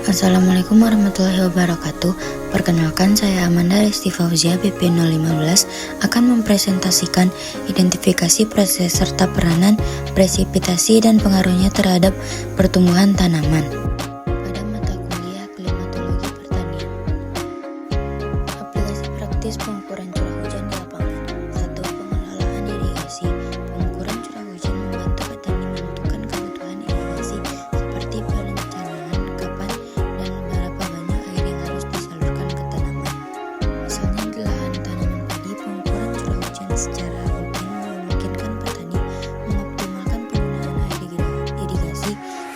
Assalamualaikum warahmatullahi wabarakatuh. Perkenalkan, saya Amanda Resti Fauzia BP 015 akan mempresentasikan identifikasi proses serta peranan presipitasi dan pengaruhnya terhadap pertumbuhan tanaman pada mata kuliah klimatologi pertanian. Aplikasi praktis pengukuran curah hujan di lapangan. 1. Pengelolaan irigasi. Pengukuran curah hujan membantu petani menentukan kebutuhan irigasi seperti perencanaan kapan dan berapa banyak air yang harus disalurkan ke tanaman. Misalnya di lahan tanaman padi, pengukuran curah hujan secara rutin memungkinkan petani mengoptimalkan penggunaan air irigasi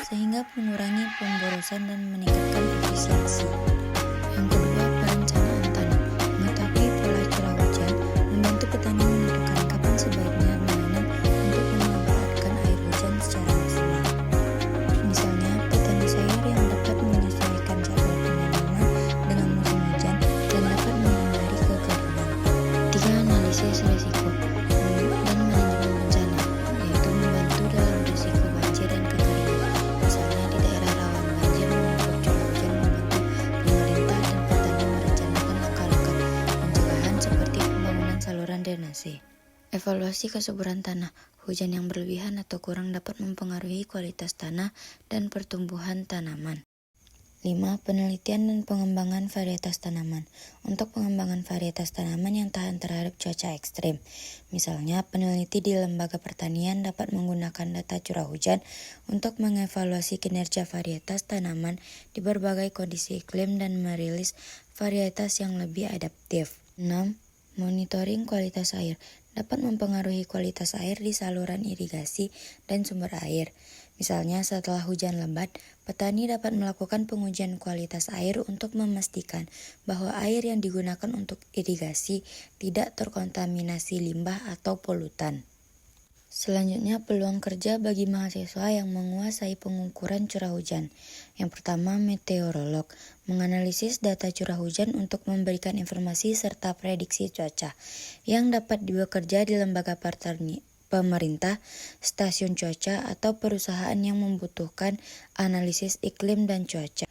sehingga mengurangi pemborosan dan meningkatkan efisiensi. Yang kedua, perencanaan tanam. Mengetahui pola curah hujan membantu petani menentukan kapan sebaiknya menanam untuk memanfaatkan air hujan secara maksimal. Misalnya, petani sayur yang dapat menyesuaikan jadwal penanaman dengan musim hujan dan dapat menghindari kekeringan. 3. Analisis risiko dan manajemen bencana, yaitu membantu dalam risiko banjir dan kekeringan. Misalnya di daerah rawan banjir, mengukur curah hujan membantu pemerintah dan petani merencanakan langkah-langkah pencegahan seperti pembangunan saluran drainase. Evaluasi kesuburan tanah. Hujan yang berlebihan atau kurang dapat mempengaruhi kualitas tanah dan pertumbuhan tanaman. 5. Penelitian dan pengembangan varietas tanaman. Untuk pengembangan varietas tanaman yang tahan terhadap cuaca ekstrim. Misalnya, peneliti di lembaga pertanian dapat menggunakan data curah hujan untuk mengevaluasi kinerja varietas tanaman di berbagai kondisi iklim dan merilis varietas yang lebih adaptif. 6. Monitoring kualitas air. Dapat mempengaruhi kualitas air di saluran irigasi dan sumber air. Misalnya setelah hujan lebat, petani dapat melakukan pengujian kualitas air untuk memastikan bahwa air yang digunakan untuk irigasi tidak terkontaminasi limbah atau polutan. Selanjutnya, peluang kerja bagi mahasiswa yang menguasai pengukuran curah hujan. Yang pertama, meteorolog, menganalisis data curah hujan untuk memberikan informasi serta prediksi cuaca, yang dapat bekerja di lembaga pemerintah, stasiun cuaca, atau perusahaan yang membutuhkan analisis iklim dan cuaca.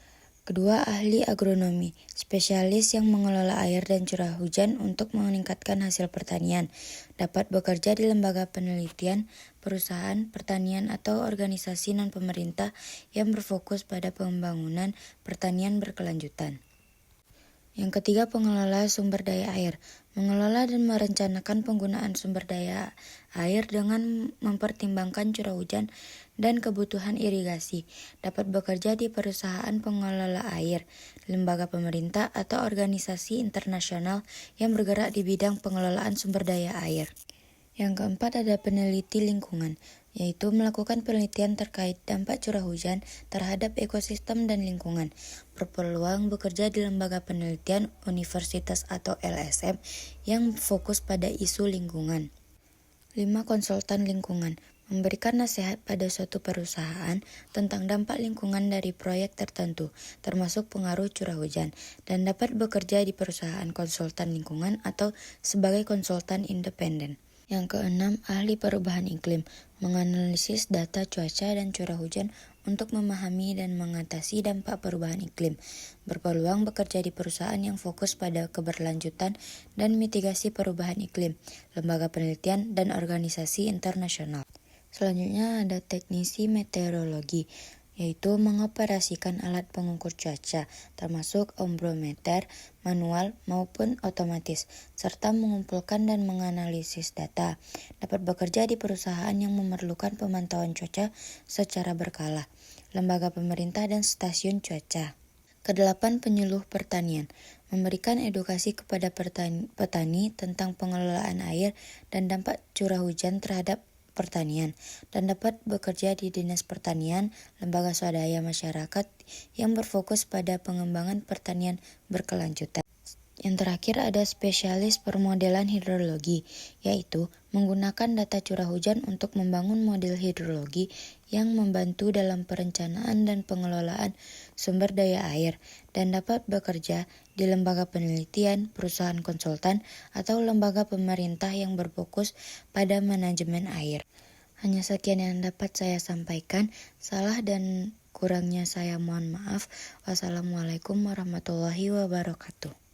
Kedua, ahli agronomi, spesialis yang mengelola air dan curah hujan untuk meningkatkan hasil pertanian, dapat bekerja di lembaga penelitian, perusahaan, pertanian, atau organisasi non-pemerintah yang berfokus pada pembangunan pertanian berkelanjutan. Yang ketiga, pengelola sumber daya air, mengelola dan merencanakan penggunaan sumber daya air dengan mempertimbangkan curah hujan dan kebutuhan irigasi, dapat bekerja di perusahaan pengelola air, lembaga pemerintah, atau organisasi internasional yang bergerak di bidang pengelolaan sumber daya air. Yang keempat, ada peneliti lingkungan, yaitu melakukan penelitian terkait dampak curah hujan terhadap ekosistem dan lingkungan. Berpeluang bekerja di lembaga penelitian, universitas atau LSM yang fokus pada isu lingkungan. 5. Konsultan lingkungan, memberikan nasihat pada suatu perusahaan tentang dampak lingkungan dari proyek tertentu, termasuk pengaruh curah hujan, dan dapat bekerja di perusahaan konsultan lingkungan atau sebagai konsultan independen. Yang keenam, ahli perubahan iklim, menganalisis data cuaca dan curah hujan untuk memahami dan mengatasi dampak perubahan iklim. Berpeluang bekerja di perusahaan yang fokus pada keberlanjutan dan mitigasi perubahan iklim, lembaga penelitian, dan organisasi internasional. Selanjutnya ada teknisi meteorologi, yaitu mengoperasikan alat pengukur cuaca, termasuk ombrometer, manual maupun otomatis, serta mengumpulkan dan menganalisis data. Dapat bekerja di perusahaan yang memerlukan pemantauan cuaca secara berkala, lembaga pemerintah dan stasiun cuaca. Kedelapan, penyuluh pertanian, memberikan edukasi kepada petani tentang pengelolaan air dan dampak curah hujan terhadap pertanian, dan dapat bekerja di Dinas Pertanian, lembaga swadaya masyarakat yang berfokus pada pengembangan pertanian berkelanjutan. Yang terakhir ada spesialis permodelan hidrologi, yaitu menggunakan data curah hujan untuk membangun model hidrologi yang membantu dalam perencanaan dan pengelolaan sumber daya air, dan dapat bekerja di lembaga penelitian, perusahaan konsultan, atau lembaga pemerintah yang berfokus pada manajemen air. Hanya sekian yang dapat saya sampaikan. Salah dan Kurangnya saya mohon maaf. Wassalamualaikum warahmatullahi wabarakatuh.